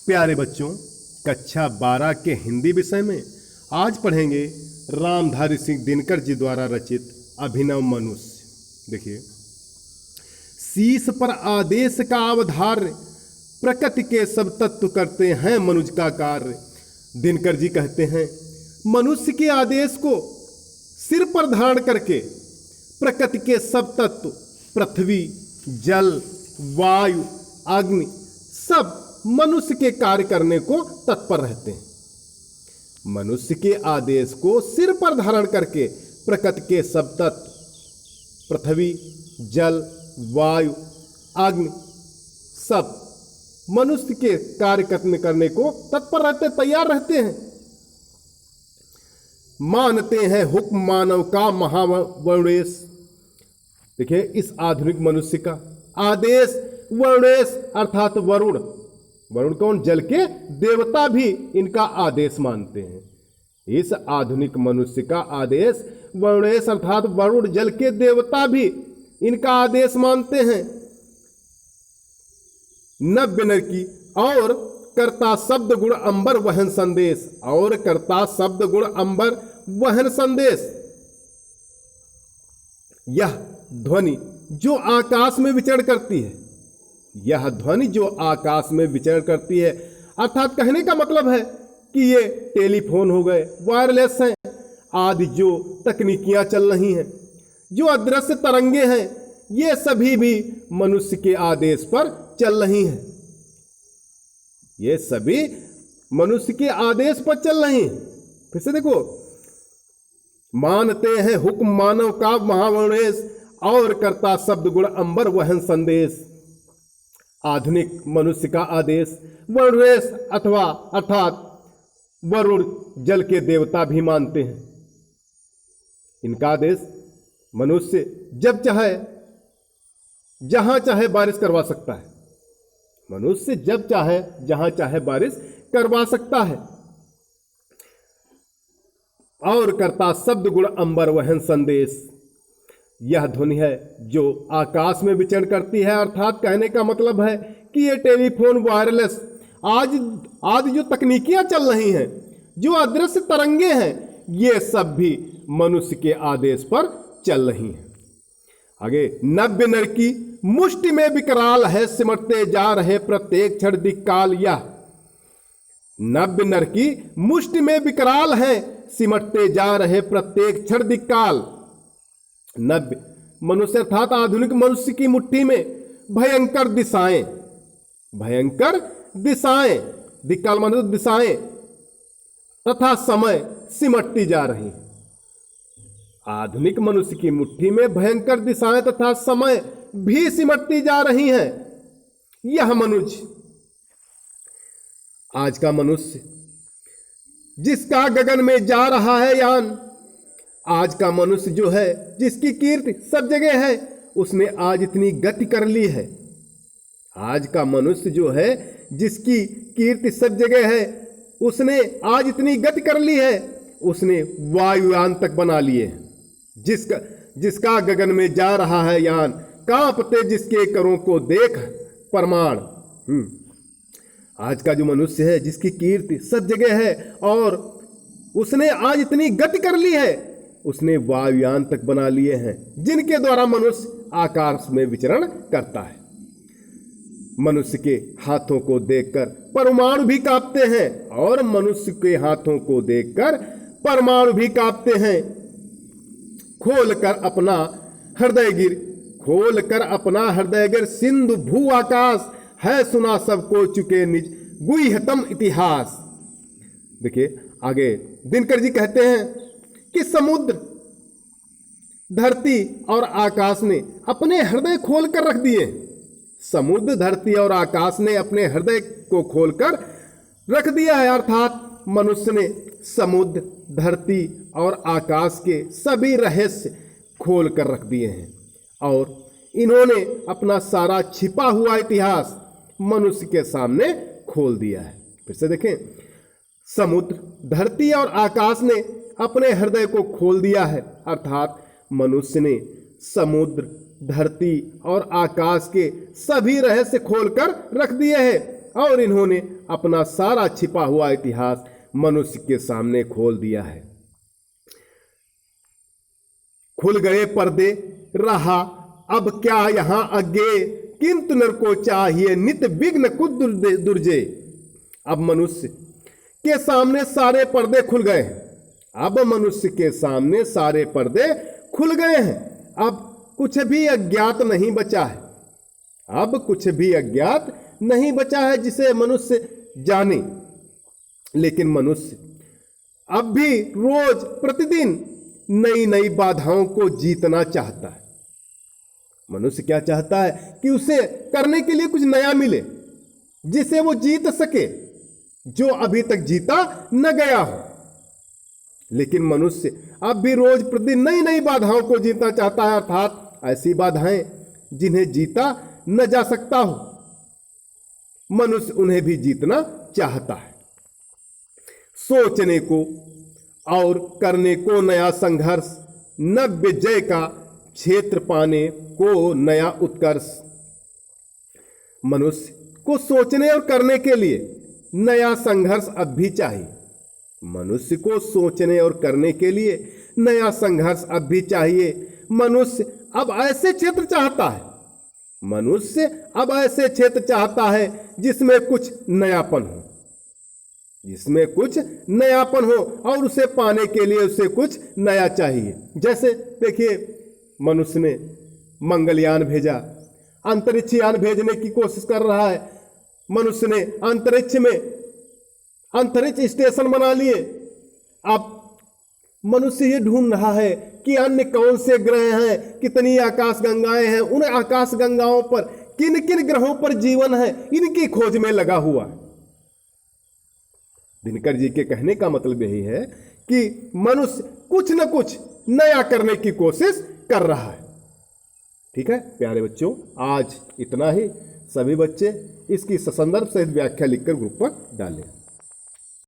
प्यारे बच्चों, कक्षा 12 के हिंदी विषय में आज पढ़ेंगे रामधारी सिंह दिनकर जी द्वारा रचित अभिनव मनुष्य। देखिए, शीश पर आदेश का अवधार्य, प्रकृति के सब तत्व करते हैं मनुज का कार्य। दिनकर जी कहते हैं, मनुष्य के आदेश को सिर पर धारण करके प्रकृति के सब तत्व, पृथ्वी, जल, वायु, अग्नि, सब मनुष्य के कार्य करने को तत्पर रहते हैं। मनुष्य के आदेश को सिर पर धारण करके प्रकृति के सब तत्व, पृथ्वी, जल, वायु, अग्नि, सब मनुष्य के कार्य करने को तत्पर रहते, तैयार रहते हैं। मानते हैं हुक्म मानव का महावरुणेश। देखिए, इस आधुनिक मनुष्य का आदेश वरुणेश अर्थात वरुण, वरुण कौन? जल के देवता भी इनका आदेश मानते हैं। इस आधुनिक मनुष्य का आदेश वरुणेश अर्थात वरुण, जल के देवता भी इनका आदेश मानते हैं। नव्य नर की और कर्ता शब्द गुण अंबर वहन संदेश, और कर्ता शब्द गुण अंबर वहन संदेश। यह ध्वनि जो आकाश में विचरण करती है, यह ध्वनि जो आकाश में विचरण करती है, अर्थात कहने का मतलब है कि ये टेलीफोन हो गए, वायरलेस हैं, आदि जो तकनीकियां चल रही हैं, जो अदृश्य तरंगे हैं, ये सभी भी मनुष्य के आदेश पर चल रही हैं। ये सभी मनुष्य के आदेश पर चल रही हैं। फिर से देखो, मानते हैं हुक्म मानव का महावरुणेश, और करता शब्द गुण अंबर वहन संदेश। आधुनिक मनुष्य का आदेश वरुणेश अथवा अर्थात वरुण, जल के देवता भी मानते हैं। इनका आदेश मनुष्य जब चाहे जहां चाहे बारिश करवा सकता है। मनुष्य जब चाहे जहां चाहे बारिश करवा सकता है। और करता शब्द गुण अंबर वहन संदेश। यह ध्वनि है जो आकाश में विचरण करती है, अर्थात कहने का मतलब है कि ये टेलीफोन, वायरलेस, आज जो तकनीकियां चल रही हैं, जो अदृश्य तरंगे हैं, ये सब भी मनुष्य के आदेश पर चल रही हैं। आगे, नव्य नर की मुष्टि में विकराल है, सिमटते जा रहे प्रत्येक क्षण दिक्काल। यह नव्य नर की मुष्टि में विकराल है, सिमटते जा रहे प्रत्येक क्षण दिक्काल। नव्य मनुष्य अर्थात आधुनिक मनुष्य की मुट्ठी में भयंकर दिशाएं, भयंकर दिशाएं, दिक्काल माने दिशाएं तथा समय सिमटती जा रही है। आधुनिक मनुष्य की मुट्ठी में भयंकर दिशाएं तथा समय भी सिमटती जा रही हैं। यह मनुष्य, आज का मनुष्य जिसका गगन में जा रहा है यान, आज का मनुष्य जो है जिसकी कीर्ति सब जगह है, उसने आज इतनी गति कर ली है। आज का मनुष्य जो है जिसकी कीर्ति सब जगह है, उसने आज इतनी गति कर ली है, उसने वायुयान तक बना लिए हैं। जिसका गगन में जा रहा है यान, कांपते जिसके करों को देख प्रमाण। आज का जो मनुष्य है जिसकी कीर्ति सब जगह है और उसने आज इतनी गति कर ली है, उसने वायुयान तक बना लिए हैं, जिनके द्वारा मनुष्य आकाश में विचरण करता है। मनुष्य के हाथों को देखकर परमाणु भी कांपते हैं, और मनुष्य के हाथों को देखकर परमाणु भी कांपते हैं। खोलकर अपना हृदय गिर सिंधु भू आकाश, है सुना सबको चुके निज गुह्यतम इतिहास। देखिए, आगे दिनकर जी कहते हैं कि समुद्र, धरती और आकाश ने अपने हृदय खोलकर रख दिए। समुद्र, धरती और आकाश ने अपने हृदय को खोलकर रख दिया है, अर्थात मनुष्य ने समुद्र, धरती और आकाश के सभी रहस्य खोलकर रख दिए हैं, और इन्होंने अपना सारा छिपा हुआ इतिहास मनुष्य के सामने खोल दिया है। फिर से देखें, समुद्र, धरती और आकाश ने अपने हृदय को खोल दिया है, अर्थात मनुष्य ने समुद्र, धरती और आकाश के सभी रहस्य खोलकर रख दिए हैं और इन्होंने अपना सारा छिपा हुआ इतिहास मनुष्य के सामने खोल दिया है। खुल गए पर्दे, रहा अब क्या यहाँ आगे, किंतु नर को चाहिए नित विघ्न कुछ दुर्जे। अब मनुष्य के सामने सारे पर्दे खुल गए हैं। अब मनुष्य के सामने सारे पर्दे खुल गए हैं। अब कुछ भी अज्ञात नहीं बचा है। अब कुछ भी अज्ञात नहीं बचा है जिसे मनुष्य जाने। लेकिन मनुष्य अब भी रोज प्रतिदिन नई नई बाधाओं को जीतना चाहता है। मनुष्य क्या चाहता है कि उसे करने के लिए कुछ नया मिले जिसे वो जीत सके, जो अभी तक जीता न गया हो। लेकिन मनुष्य अब भी रोज प्रतिदिन नई नई बाधाओं को जीतना चाहता है, अर्थात ऐसी बाधाएं जिन्हें जीता न जा सकता हो, मनुष्य उन्हें भी जीतना चाहता है। सोचने को और करने को नया संघर्ष, नव्य जय का क्षेत्र पाने को नया उत्कर्ष। मनुष्य को सोचने और करने के लिए नया संघर्ष अब भी चाहिए। मनुष्य को सोचने और करने के लिए नया संघर्ष अब भी चाहिए। मनुष्य अब ऐसे क्षेत्र चाहता है, मनुष्य अब ऐसे क्षेत्र चाहता है जिसमें कुछ नयापन हो, जिसमें कुछ नयापन हो, और उसे पाने के लिए उसे कुछ नया चाहिए। जैसे देखिए, मनुष्य ने मंगलयान भेजा, अंतरिक्ष यान भेजने की कोशिश कर रहा है। मनुष्य ने अंतरिक्ष में अंतरिक्ष स्टेशन बना लिए। अब मनुष्य ये ढूंढ रहा है कि अन्य कौन से ग्रह हैं, कितनी आकाश गंगाएं हैं, उन आकाश गंगाओं पर किन किन ग्रहों पर जीवन है, इनकी खोज में लगा हुआ। दिनकर जी के कहने का मतलब यही है कि मनुष्य कुछ न कुछ नया करने की कोशिश कर रहा है। ठीक है प्यारे बच्चों, आज इतना ही। सभी बच्चे इसकी ससंदर्भ सहित व्याख्या लिखकर ग्रुप पर डालें।